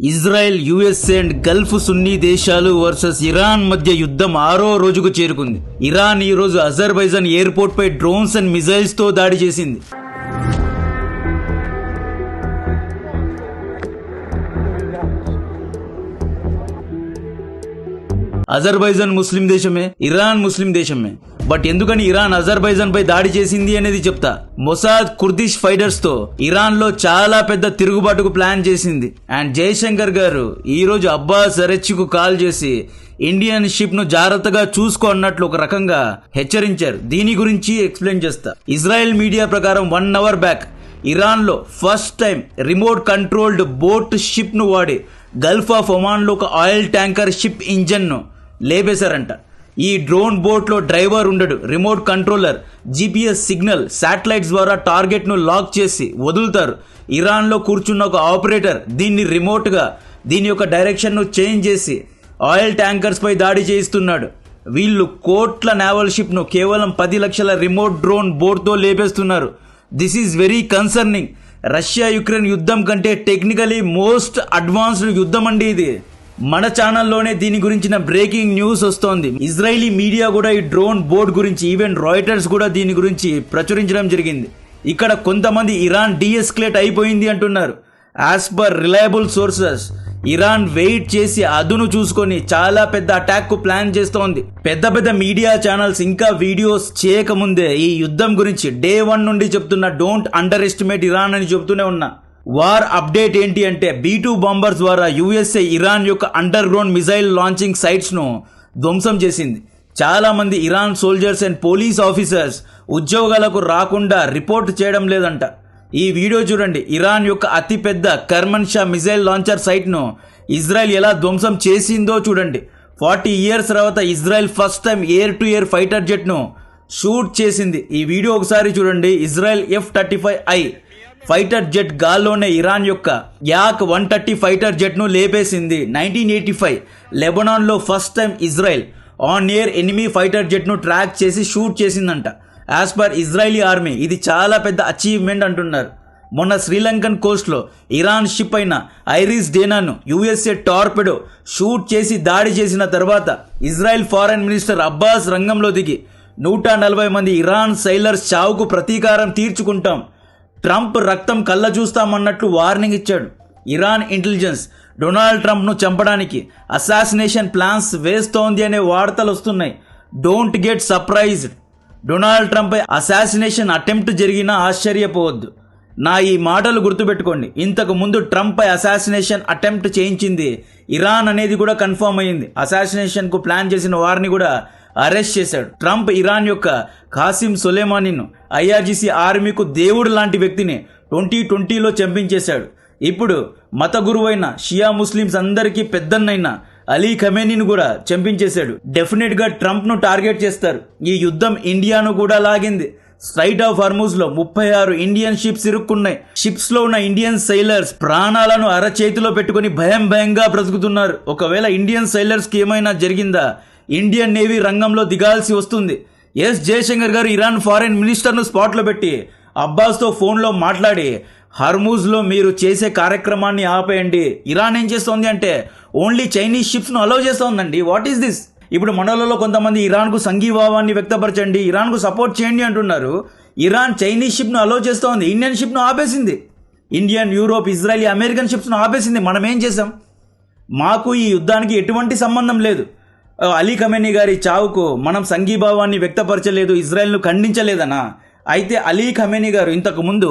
Israel, USA and Gulf సున్నీ దేశాలు versus Iran మధ్య యుద్ధం 6వ రోజుకు చేరుకుంది. ఇరాన్ ఈ రోజు అజర్బైజాన్ ఎయిర్పోర్ట్ పై డ్రోన్స్ అండ్ మిజైల్స్ తో దాడి చేసింది. అజర్బైజాన్ ముస్లిం దేశమే, ఇరాన్ ముస్లిం దేశమే. బట్ ఎందుకని ఇరాన్ అజర్బైజాన్ పై దాడి చేసింది అనేది చెప్తా. మొసాద్ కుర్దిష్ ఫైటర్స్ తో ఇరాన్ లో చాలా పెద్ద తిరుగుబాటుకు ప్లాన్ చేసింది. అండ్ జయశంకర్ గారు ఈ రోజు అబ్బాస్ అరెచ్చి కు కాల్ చేసి ఇండియన్ షిప్ ను జాగ్రత్తగా చూసుకో అన్నట్లు ఒక రకంగా హెచ్చరించారు. దీని గురించి ఎక్స్ప్లెయిన్ చేస్తా. ఇజ్రాయెల్ మీడియా ప్రకారం 1 అవర్ బ్యాక్ ఇరాన్ లో first time remote controlled boat ship ను వాడి గల్ఫ్ ఆఫ్ ఒమాన్ లో ఒక ఆయిల్ ట్యాంకర్ షిప్ ఇంజన్ ను లేపేశారంట. ఈ డ్రోన్ బోట్ లో డ్రైవర్ ఉండడు, remote controller, GPS signal, satellites ద్వారా టార్గెట్ ను లాక్ చేసి వదులుతారు. ఇరాన్ లో కూర్చున్న ఒక ఆపరేటర్ దీన్ని రిమోట్ గా దీని యొక్క డైరెక్షన్ ను చేంజ్ చేసి ఆయిల్ ట్యాంకర్స్ పై దాడి చేయిస్తున్నాడు. వీళ్ళు కోట్ల నేవల్ షిప్ ను కేవలం 10 లక్షల రిమోట్ డ్రోన్ బోట్ తో లేపేస్తున్నారు. This is very concerning. Russia Ukraine యుద్ధం కంటే టెక్నికలీ మోస్ట్ అడ్వాన్స్డ్ యుద్ధం అండి ఇది. మన ఛానల్లోనే దీని గురించిన బ్రేకింగ్ న్యూస్ వస్తోంది. ఇజ్రాయిలీ మీడియా కూడా ఈ డ్రోన్ బోట్ గురించి, ఈవెన్ రాయిటర్స్ కూడా దీని గురించి ప్రచురించడం జరిగింది. ఇక్కడ కొంతమంది ఇరాన్ డీఎస్కలేట్ అయిపోయింది అంటున్నారు. As per reliable sources Iran wait చేసి అదును చూసుకొని చాలా పెద్ద అటాక్ కు ప్లాన్ చేస్తోంది. పెద్ద పెద్ద మీడియా ఛానల్స్ ఇంకా వీడియోస్ చేయకముందే ఈ యుద్ధం గురించి డే 1 నుండి చెప్తున్నా, డోంట్ అండర్ ఎస్టిమేట్ ఇరాన్ అని చెప్తూనే ఉన్నా. వార్ అప్డేట్ ఏంటి అంటే B-2 బాంబర్స్ ద్వారా యుఎస్ఏ ఇరాన్ యొక్క underground missile launching sites ను ధ్వంసం చేసింది. చాలా మంది Iran soldiers and police officers ఉద్యోగాలకు రాకుండా రిపోర్ట్ చేయడం లేదంట. ఈ వీడియో చూడండి. ఇరాన్ యొక్క అతిపెద్ద Karman Shah missile launcher site ను ఇజ్రాయెల్ ఎలా ధ్వంసం చేసిందో చూడండి. 40 ఇయర్స్ తర్వాత Israel first time air to air fighter jet ను షూట్ చేసింది. ఈ వీడియో ఒకసారి చూడండి. ఇజ్రాయెల్ F-35I ఫైటర్ జెట్ గాల్లోనే ఇరాన్ యొక్క యాక్ 130 ఫైటర్ జెట్ ను లేపేసింది. 1985 లెబనాన్ లో first time Israel on air enemy fighter jet ను ట్రాక్ చేసి షూట్ చేసిందంట. యాజ్ పర్ ఇజ్రాయలీ ఆర్మీ ఇది చాలా పెద్ద అచీవ్మెంట్ అంటున్నారు. మొన్న శ్రీలంకన్ కోస్ట్ లో ఇరాన్ షిప్ అయిన ఐరిస్ డేనాను యుఎస్ఏ టార్పెడో షూట్ చేసి దాడి చేసిన తర్వాత ఇజ్రాయెల్ ఫారెన్ మినిస్టర్ అబ్బాస్ రంగంలో దిగి 140 మంది ఇరాన్ సైలర్స్ చావుకు ప్రతీకారం తీర్చుకుంటాం, ట్రంప్ రక్తం కళ్ళ చూస్తామన్నట్లు వార్నింగ్ ఇచ్చాడు. ఇరాన్ ఇంటెలిజెన్స్ డొనాల్డ్ ట్రంప్ ను చంపడానికి అసాసినేషన్ ప్లాన్స్ వేస్తోంది అనే వార్తలు వస్తున్నాయి. Don't get surprised. Donald Trump పై అసాసినేషన్ అటెంప్ట్ జరిగినా ఆశ్చర్యపోవద్దు. నా ఈ మాటలు గుర్తుపెట్టుకోండి. ఇంతకు ముందు ట్రంప్ పై అసాసినేషన్ అటెంప్ట్ చేయించింది ఇరాన్ అనేది కూడా కన్ఫర్మ్ అయ్యింది. అసాసినేషన్ కు ప్లాన్ చేసిన వారిని కూడా అరెస్ట్ చేశాడు. ట్రంప్ ఇరాన్ యొక్క ఖాసిం సొలేమానీను, ఐఆర్జీసీ ఆర్మీకు దేవుడు లాంటి వ్యక్తిని 2020లో చంపించేశాడు. ఇప్పుడు మత గురువైన షియా ముస్లిమ్స్ అందరికీ పెద్దన్నైన అలీ ఖమేనీని కూడా చంపించేశాడు. డెఫినెట్ గా ట్రంప్ ను టార్గెట్ చేస్తారు. ఈ యుద్ధం ఇండియాను కూడా లాగింది. స్ట్రైట్ ఆఫ్ హార్మూజ్ లో 36 ఇండియన్ షిప్స్ ఇరుక్కున్నాయి. షిప్స్ లో ఉన్న ఇండియన్ సైలర్స్ ప్రాణాలను అరచేతిలో పెట్టుకుని భయంగా బ్రతుకుతున్నారు. ఒకవేళ ఇండియన్ సైలర్స్ కి ఏమైనా జరిగిందా, ఇండియన్ నేవీ రంగంలో దిగాల్సి వస్తుంది. ఎస్ జయశంకర్ గారు ఇరాన్ ఫారెన్ మినిస్టర్ ను స్పాట్ లో పెట్టి అబ్బాస్ తో ఫోన్ లో మాట్లాడి హర్మూజ్ లో మీరు చేసే కార్యక్రమాన్ని ఆపేయండి. ఇరాన్ ఏం చేస్తోంది అంటే ఓన్లీ చైనీస్ షిప్స్ ను అలౌ చేస్తోందండి. What is this? ఇప్పుడు మనలలో కొంతమంది ఇరాన్ కు సంఘీభావాన్ని వ్యక్తపరచండి, ఇరాన్ కు సపోర్ట్ చేయండి అంటున్నారు. ఇరాన్ చైనీస్ షిప్ ను అలౌ చేస్తోంది, ఇండియన్ షిప్ ను ఆపేసింది. Indian, Europe, Israel, American ships ను ఆపేసింది. మనం ఏం చేసాం? మాకు ఈ యుద్ధానికి ఎటువంటి సంబంధం లేదు. అలీ ఖమేనీ గారి చావుకు మనం సంఘీభావాన్ని వ్యక్తపరచలేదు, ఇజ్రాయెల్ను ఖండించలేదనా? అయితే అలీ ఖమేనీ గారు ఇంతకు ముందు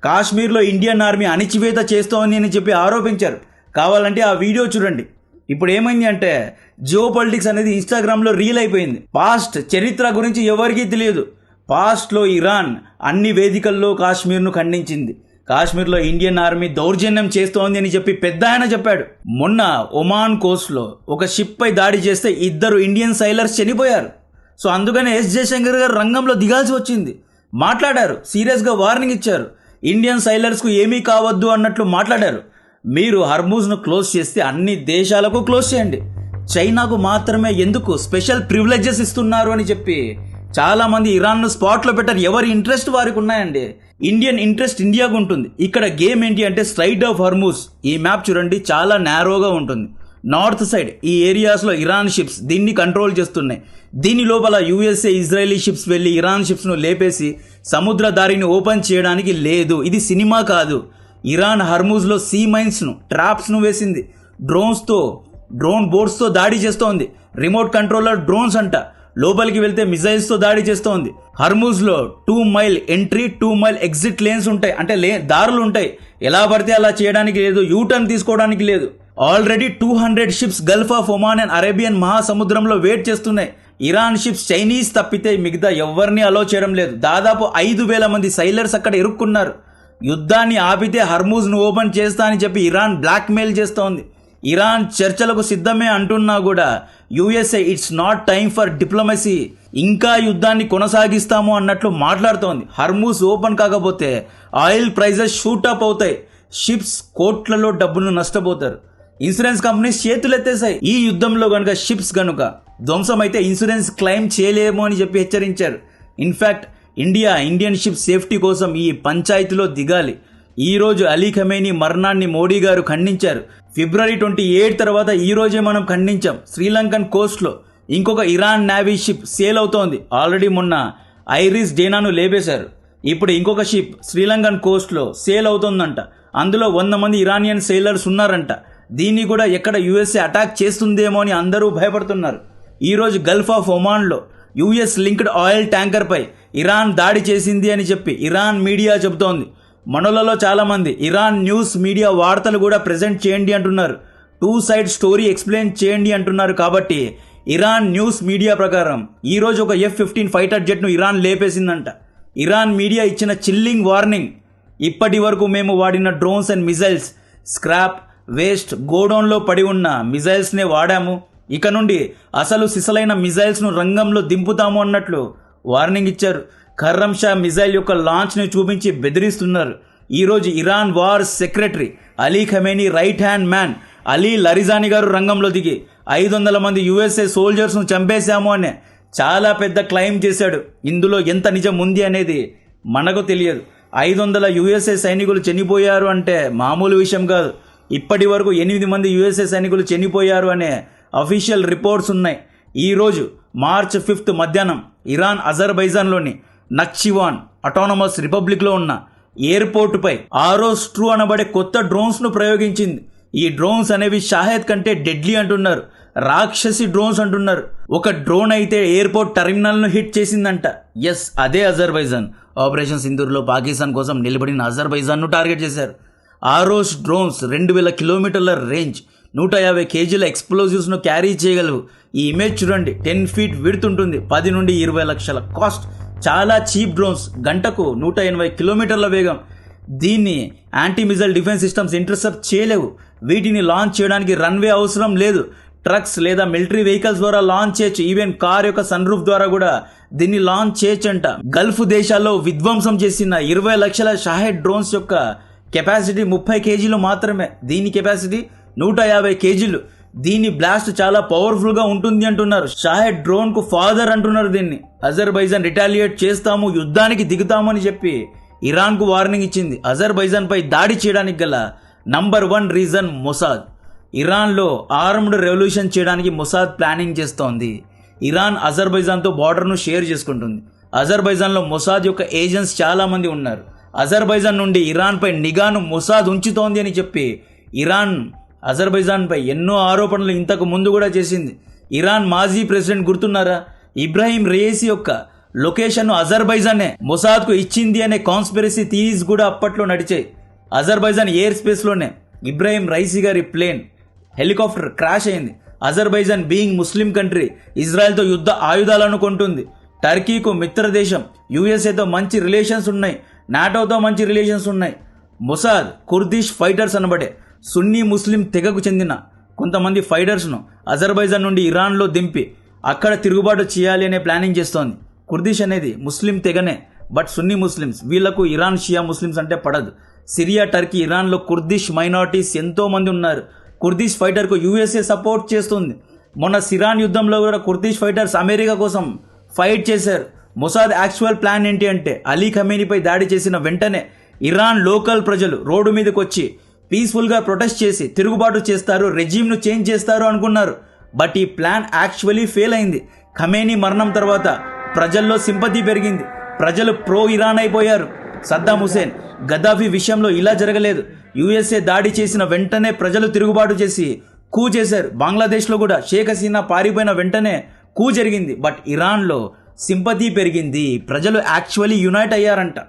కాశ్మీర్లో ఇండియన్ ఆర్మీ అణిచివేత చేస్తోంది అని చెప్పి ఆరోపించారు. కావాలంటే ఆ వీడియో చూడండి. ఇప్పుడు ఏమైంది అంటే జియో పొలిటిక్స్ అనేది ఇన్స్టాగ్రామ్లో రీల్ అయిపోయింది. పాస్ట్ చరిత్ర గురించి ఎవరికీ తెలియదు. పాస్ట్లో ఇరాన్ అన్ని వేదికల్లో కాశ్మీర్ను ఖండించింది. కాశ్మీర్లో ఇండియన్ ఆర్మీ దౌర్జన్యం చేస్తోంది అని చెప్పి పెద్ద ఆయన చెప్పాడు. మొన్న ఒమాన్ కోస్ట్ లో ఒక షిప్ పై దాడి చేస్తే 2 ఇండియన్ సైలర్స్ చనిపోయారు. సో అందుకనే ఎస్ జయశంకర్ గారు రంగంలో దిగాల్సి వచ్చింది. మాట్లాడారు, సీరియస్ గా వార్నింగ్ ఇచ్చారు. ఇండియన్ సైలర్స్ కు ఏమీ కావద్దు అన్నట్లు మాట్లాడారు. మీరు హర్మూజ్ ను క్లోజ్ చేస్తే అన్ని దేశాలకు క్లోజ్ చేయండి, చైనాకు మాత్రమే ఎందుకు స్పెషల్ ప్రివిలేజెస్ ఇస్తున్నారు అని చెప్పి చాలా మంది ఇరాన్ను స్పాట్లో పెట్టారు. ఎవరి ఇంట్రెస్ట్ వారికి ఉన్నాయండి. ఇండియన్ ఇంట్రెస్ట్ ఇండియాకు ఉంటుంది. ఇక్కడ గేమ్ ఏంటి అంటే స్ట్రైట్ ఆఫ్ హర్మూజ్. ఈ మ్యాప్ చూడండి, చాలా నేరోగా ఉంటుంది. నార్త్ సైడ్ ఈ ఏరియాస్లో ఇరాన్ షిప్స్ దీన్ని కంట్రోల్ చేస్తున్నాయి. దీని లోపల యుఎస్ఏ ఇజ్రాయలీ షిప్స్ వెళ్ళి ఇరాన్ షిప్స్ను లేపేసి సముద్ర దారిని ఓపెన్ చేయడానికి లేదు. ఇది సినిమా కాదు. ఇరాన్ హర్మూజ్లో సీ మైన్స్ను ట్రాప్స్ను వేసింది. డ్రోన్ బోట్స్తో దాడి చేస్తోంది. రిమోట్ కంట్రోలర్ డ్రోన్స్ అంట. లోపలికి వెళ్తే మిజైల్స్తో దాడి చేస్తోంది. హర్మూజ్లో 2 mile entry 2 mile exit lanes ఉంటాయి. అంటే దారులు ఉంటాయి. ఎలా పడితే అలా చేయడానికి లేదు. యూటర్న్ తీసుకోవడానికి లేదు. Already 200 ships Gulf of Oman and Arabian మహాసముద్రంలో వెయిట్ చేస్తున్నాయి. ఇరాన్ షిప్స్ చైనీస్ తప్పితే మిగతా ఎవరిని అలో చేయడం లేదు. దాదాపు 5,000 మంది సైలర్స్ అక్కడ ఇరుక్కున్నారు. యుద్ధాన్ని ఆపితే హర్మూజ్ను ఓపెన్ చేస్తా అని చెప్పి ఇరాన్ బ్లాక్మెయిల్ చేస్తోంది. ఇరాన్ చర్చలకు సిద్ధమే అంటున్నా కూడా USA it's not time for diplomacy, ఇంకా యుద్ధాన్ని కొనసాగిస్తాము అన్నట్లు మాట్లాడుతోంది. హర్మూజ్ ఓపెన్ కాకపోతే ఆయిల్ ప్రైజెస్ షూటప్ అవుతాయి. షిప్స్ కోట్లలో డబ్బును నష్టపోతారు. ఇన్సూరెన్స్ కంపెనీస్ చేతులెత్తేసాయి. ఈ యుద్ధంలో కనుక షిప్స్ కనుక ధ్వంసం అయితే ఇన్సూరెన్స్ క్లెయిమ్ చేయలేము అని చెప్పి హెచ్చరించారు. ఇన్ఫ్యాక్ట్ ఇండియన్ షిప్ సేఫ్టీ కోసం ఈ పంచాయతీలో దిగాలి. ఈ రోజు అలీ ఖమేనీ మరణాన్ని మోడీ గారు ఖండించారు. ఫిబ్రవరి 28 తర్వాత ఈ రోజే మనం ఖండించాం. శ్రీలంకన్ కోస్ట్లో ఇంకొక ఇరాన్ నేవీ షిప్ సేల్ అవుతోంది. ఆల్రెడీ మొన్న ఐరిస్ డేనాను లేపేశారు. ఇప్పుడు ఇంకొక షిప్ శ్రీలంకన్ కోస్ట్లో సేల్ అవుతోందంట. అందులో 100 మంది ఇరానియన్ సెయిలర్స్ ఉన్నారంట. దీన్ని కూడా ఎక్కడ యుఎస్ఏ అటాక్ చేస్తుందేమో అని అందరూ భయపడుతున్నారు. ఈరోజు గల్ఫ్ ఆఫ్ ఒమాన్లో యుఎస్ లింక్డ్ ఆయిల్ ట్యాంకర్పై ఇరాన్ దాడి చేసింది అని చెప్పి ఇరాన్ మీడియా చెబుతోంది. మనలలో చాలా మంది ఇరాన్ న్యూస్ మీడియా వార్తలు కూడా ప్రెజెంట్ చేయండి అంటున్నారు. 2 సైడ్ స్టోరీ ఎక్స్ప్లెయిన్ చేయండి అంటున్నారు. కాబట్టి ఇరాన్ న్యూస్ మీడియా ప్రకారం ఈరోజు ఒక F-15 ఫైటర్ జెట్ను ఇరాన్ లేపేసిందంట. ఇరాన్ మీడియా ఇచ్చిన చిల్లింగ్ వార్నింగ్, ఇప్పటి వరకు మేము వాడిన drones and missiles scrap waste గోడౌన్లో పడి ఉన్న మిజైల్స్నే వాడాము. ఇక నుండి అసలు సిసలైన మిజైల్స్ను రంగంలో దింపుతాము అన్నట్లు వార్నింగ్ ఇచ్చారు. ఖర్రం షా మిజైల్ యొక్క లాంచ్ని చూపించి బెదిరిస్తున్నారు. ఈరోజు Iran war secretary Ali Khamenei right hand man Ali Larijani గారు రంగంలో దిగి 500 మంది యుఎస్ఏ సోల్జర్స్ను చంపేశాము అనే చాలా పెద్ద క్లెయిమ్ చేశాడు. ఇందులో ఎంత నిజం ఉంది అనేది మనకు తెలియదు. 500 యుఎస్ఏ సైనికులు చనిపోయారు అంటే మామూలు విషయం కాదు. ఇప్పటి వరకు 8 మంది యుఎస్ఏ సైనికులు చనిపోయారు అనే అఫీషియల్ రిపోర్ట్స్ ఉన్నాయి. ఈరోజు మార్చ్ 5 మధ్యాహ్నం ఇరాన్ అజర్బైజాన్లోని నక్షివాన్ అటానమస్ రిపబ్లిక్లో ఉన్న ఎయిర్పోర్టుపై ఆరోస్ట్రూ అనబడే కొత్త డ్రోన్స్ను ప్రయోగించింది. ఈ డ్రోన్స్ అనేవి షాహెద్ కంటే డెడ్లీ అంటున్నారు. రాక్షసి డ్రోన్స్ అంటున్నారు. ఒక డ్రోన్ అయితే ఎయిర్పోర్ట్ టెర్మినల్ను హిట్ చేసిందంట. ఎస్, అదే అజర్బైజాన్. ఆపరేషన్ సింధూర్లో పాకిస్తాన్ కోసం నిలబడిన అజర్బైజాన్ను టార్గెట్ చేశారు. ఆరోస్ డ్రోన్స్ 2000 కిలోమీటర్ల రేంజ్, 150 కేజీల ఎక్స్ప్లోజివ్స్ను క్యారీ చేయగలవు. ఈ ఇమేజ్ చూడండి, 10 ఫీట్ విడ్త్ ఉంటుంది. 10 నుండి 20 లక్షల కాస్ట్. చాలా చీప్ డ్రోన్స్. గంటకు 180 కిలోమీటర్ల వేగం. దీన్ని anti missile defence systems intercept చేయలేవు. వీటిని లాంచ్ చేయడానికి రన్వే అవసరం లేదు. ట్రక్స్ లేదా మిలిటరీ వెహికల్స్ ద్వారా లాంచ్ చేయొచ్చు. ఈవెన్ కార్ యొక్క సన్ రూఫ్ ద్వారా కూడా దీన్ని లాంచ్ చేయొచ్చంట. గల్ఫ్ దేశాల్లో విధ్వంసం చేసిన 20 లక్షల షాహెడ్ డ్రోన్స్ యొక్క కెపాసిటీ 30 కేజీలు మాత్రమే. దీని కెపాసిటీ 150 కేజీలు. దీని బ్లాస్ట్ చాలా పవర్ఫుల్ గా ఉంటుంది అంటున్నారు. షాహెడ్ డ్రోన్ కు ఫాదర్ అంటున్నారు దీన్ని. అజర్బైజాన్ రిటాలియేట్ చేస్తాము, యుద్ధానికి దిగుతాము అని చెప్పి ఇరాన్ కు వార్నింగ్ ఇచ్చింది. అజర్బైజాన్ పై దాడి చేయడానికి గల నంబర్ 1 రీజన్ మొసాద్. ఇరాన్లో ఆర్మ్డ్ రెవల్యూషన్ చేయడానికి మొసాద్ ప్లానింగ్ చేస్తోంది. ఇరాన్ అజర్బైజాన్తో బార్డర్ను షేర్ చేసుకుంటుంది. అజర్బైజాన్లో మొసాద్ యొక్క ఏజెంట్స్ చాలా మంది ఉన్నారు. అజర్బైజాన్ నుండి ఇరాన్పై నిఘాను మొసాద్ ఉంచుతోంది అని చెప్పి ఇరాన్ అజర్బైజాన్పై ఎన్నో ఆరోపణలు ఇంతకు ముందు కూడా చేసింది. ఇరాన్ మాజీ ప్రెసిడెంట్ గుర్తున్నారా, ఇబ్రాహీం రేయిసీ యొక్క లొకేషన్ను అజర్బైజానే మొసాద్కు ఇచ్చింది అనే కాన్స్పిరసీ థియరీస్ కూడా అప్పట్లో నడిచాయి. అజర్బైజాన్ ఎయిర్ స్పేస్లోనే ఇబ్రాహీం రైసీ గారి ప్లేన్ హెలికాప్టర్ క్రాష్ అయింది. అజర్బైజాన్ బీయింగ్ ముస్లిం కంట్రీ ఇజ్రాయెల్తో యుద్ధ ఆయుధాలను కొంటుంది. టర్కీకు మిత్ర దేశం. యుఎస్ఏతో మంచి రిలేషన్స్ ఉన్నాయి. నాటోతో మంచి రిలేషన్స్ ఉన్నాయి. మొసాద్ కుర్దిష్ ఫైటర్స్ అనబడే సున్నీ ముస్లిం తెగకు చెందిన కొంతమంది ఫైటర్స్ను అజర్బైజాన్ నుండి ఇరాన్లో దింపి అక్కడ తిరుగుబాటు చేయాలి అనే ప్లానింగ్ చేస్తోంది. కుర్దిష్ అనేది ముస్లిం తెగనే, బట్ సున్నీ ముస్లిమ్స్. వీళ్లకు ఇరాన్ షియా ముస్లిమ్స్ అంటే పడదు. సిరియా, టర్కీ, ఇరాన్లో కుర్దిష్ మైనారిటీస్ ఎంతో మంది ఉన్నారు. కుర్దిష్ ఫైటర్కు యుఎస్ఏ సపోర్ట్ చేస్తుంది. మొన్న సిరాన్ యుద్ధంలో కూడా కుర్దిష్ ఫైటర్స్ అమెరికా కోసం ఫైట్ చేశారు. మొసాద్ యాక్చువల్ ప్లాన్ ఏంటి అంటే అలీ ఖమేనీపై దాడి చేసిన వెంటనే ఇరాన్ లోకల్ ప్రజలు రోడ్డు మీదకి వచ్చి పీస్ఫుల్గా ప్రొటెస్ట్ చేసి తిరుగుబాటు చేస్తారు, రెజ్యూమ్ను చేంజ్ చేస్తారు అనుకున్నారు. బట్ ఈ ప్లాన్ యాక్చువల్లీ ఫెయిల్ అయింది. ఖమేనీ మరణం తర్వాత ప్రజల్లో సింపతి పెరిగింది, ప్రజలు ప్రో ఇరాన్ అయిపోయారు. సద్దాం హుసేన్, గద్దాఫీ విషయంలో ఇలా జరగలేదు. యుఎస్ఏ దాడి చేసిన వెంటనే ప్రజలు తిరుగుబాటు చేసి కూ చేశారు. బంగ్లాదేశ్లో కూడా షేక్ హసీనా పారిపోయిన వెంటనే కూ జరిగింది. బట్ ఇరాన్లో సింపతి పెరిగింది, ప్రజలు యాక్చువల్లీ యునైట్ అయ్యారంట.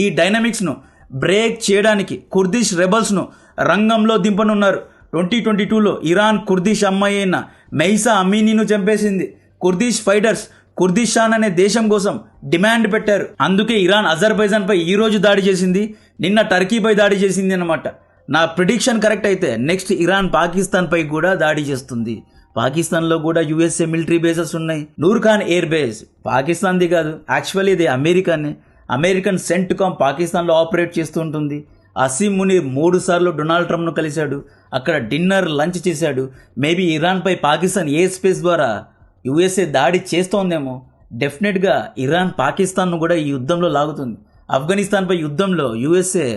ఈ డైనమిక్స్ను బ్రేక్ చేయడానికి కుర్దిష్ రెబల్స్ను రంగంలో దింపనున్నారు. 2022లో ఇరాన్ కుర్దిష్ అమ్మాయి అయిన మెయిసా అమీనీను చంపేసింది. కుర్దిష్ ఫైటర్స్ కుర్దిషాన్ అనే దేశం కోసం డిమాండ్ పెట్టారు. అందుకే ఇరాన్ అజర్బైజాన్ పై ఈ రోజు దాడి చేసింది, నిన్న టర్కీపై దాడి చేసింది అన్నమాట. నా ప్రిడిక్షన్ కరెక్ట్ అయితే నెక్స్ట్ ఇరాన్ పాకిస్తాన్ పై కూడా దాడి చేస్తుంది. పాకిస్తాన్లో కూడా యుఎస్ఏ మిలిటరీ బేసెస్ ఉన్నాయి. నూర్ ఖాన్ ఎయిర్ బేస్ పాకిస్తాన్ది కాదు, యాక్చువల్లీ ఇది అమెరికన్ సెంట్కామ్ పాకిస్తాన్లో ఆపరేట్ చేస్తూ ఉంటుంది. అసీం మునీర్ 3 సార్లు డొనాల్డ్ ట్రంప్ను కలిశాడు, అక్కడ డిన్నర్ లంచ్ చేశాడు. మేబీ ఇరాన్పై పాకిస్తాన్ ఎయిర్ స్పేస్ ద్వారా యుఎస్ఏ దాడి చేస్తోందేమో. డెఫినెట్గా ఇరాన్ పాకిస్తాన్ను కూడా ఈ యుద్ధంలో లాగుతుంది. ఆఫ్ఘనిస్తాన్పై యుద్ధంలో యుఎస్ఏ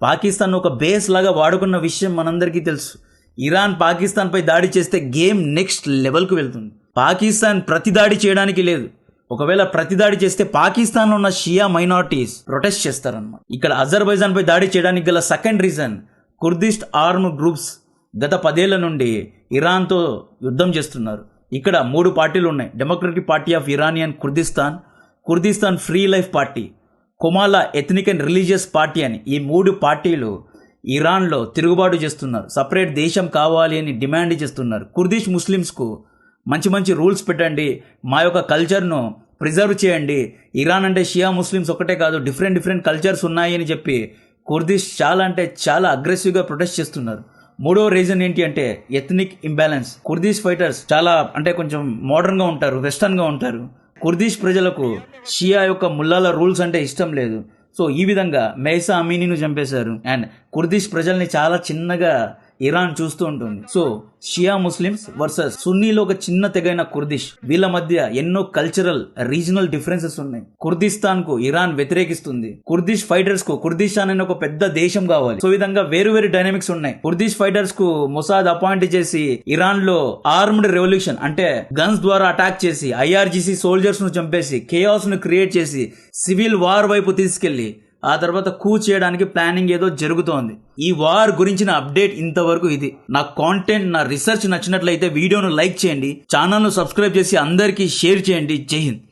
పాకిస్తాన్ ఒక బేస్ లాగా వాడుకున్న విషయం మనందరికీ తెలుసు. ఇరాన్ పాకిస్తాన్పై దాడి చేస్తే గేమ్ నెక్స్ట్ లెవెల్కు వెళ్తుంది. పాకిస్తాన్ ప్రతిదాడి చేయడానికి లేదు, ఒకవేళ ప్రతిదాడి చేస్తే పాకిస్తాన్లో ఉన్న షియా మైనారిటీస్ ప్రొటెస్ట్ చేస్తారన్నమాట. ఇక్కడ అజర్బైజాన్ పై దాడి చేయడానికి గల second reason, Kurdish arm groups గత 10 ఏళ్ల నుండి ఇరాన్తో యుద్ధం చేస్తున్నారు. ఇక్కడ 3 పార్టీలు ఉన్నాయి. Democratic Party of Iranian Kurdistan Free Life Party, Komala ethnic and religious party అని. ఈ 3 పార్టీలు ఇరాన్లో తిరుగుబాటు చేస్తున్నారు, సపరేట్ దేశం కావాలి అని డిమాండ్ చేస్తున్నారు. కుర్దిష్ ముస్లిమ్స్కు మంచి రూల్స్ పెట్టండి, మా యొక్క కల్చర్ను ప్రిజర్వ్ చేయండి. ఇరాన్ అంటే షియా ముస్లిమ్స్ ఒకటే కాదు, డిఫరెంట్ కల్చర్స్ ఉన్నాయి అని చెప్పి కుర్దిష్ చాలా అంటే చాలా అగ్రెసివ్గా ప్రొటెస్ట్ చేస్తున్నారు. 3వ రీజన్ ఏంటి అంటే ఎథ్నిక్ ఇంబ్యాలెన్స్. కుర్దిష్ ఫైటర్స్ చాలా అంటే కొంచెం మోడర్న్గా ఉంటారు, వెస్టర్న్గా ఉంటారు. కుర్దిష్ ప్రజలకు షియా యొక్క ముల్లాల రూల్స్ అంటే ఇష్టం లేదు. సో ఈ విధంగా మెయిసా అమీనీను చంపేశారు. అండ్ కుర్దిష్ ప్రజల్ని చాలా చిన్నగా ఇరాన్ చూస్తూ ఉంటుంది. సో షియా ముస్లిమ్స్ వర్సెస్ సున్నీలో ఒక చిన్న తెగైన కుర్దిష్, వీళ్ళ మధ్య ఎన్నో కల్చరల్ రీజనల్ డిఫరెన్సెస్ ఉన్నాయి. కుర్దిస్తాన్ కు ఇరాన్ వ్యతిరేకిస్తుంది, కుర్దిష్ ఫైటర్స్ కు కుర్దిస్తాన్ అనే ఒక పెద్ద దేశం కావాలి. సో విధంగా వేరు డైనమిక్స్ ఉన్నాయి. కుర్దిష్ ఫైటర్స్ కు మొసాద్ అపాయింట్ చేసి ఇరాన్ లో ఆర్మ్డ్ రెవల్యూషన్ అంటే గన్స్ ద్వారా అటాక్ చేసి IRGC సోల్జర్స్ ను చంపేసి కేయాస్ ను క్రియేట్ చేసి సివిల్ వార్ వైపు తీసుకెళ్లి ఆ తర్వాత కూ చేయడానికి ప్లానింగ్ ఏదో జరుగుతోంది. ఈ వార్ గురించిన అప్డేట్ ఇంతవరకు ఇది. నా కాంటెంట్, నా రీసెర్చ్ నచ్చినట్లయితే వీడియోను లైక్ చేయండి, ఛానల్ను సబ్స్క్రైబ్ చేసి అందరికీ షేర్ చేయండి. జై హింద్.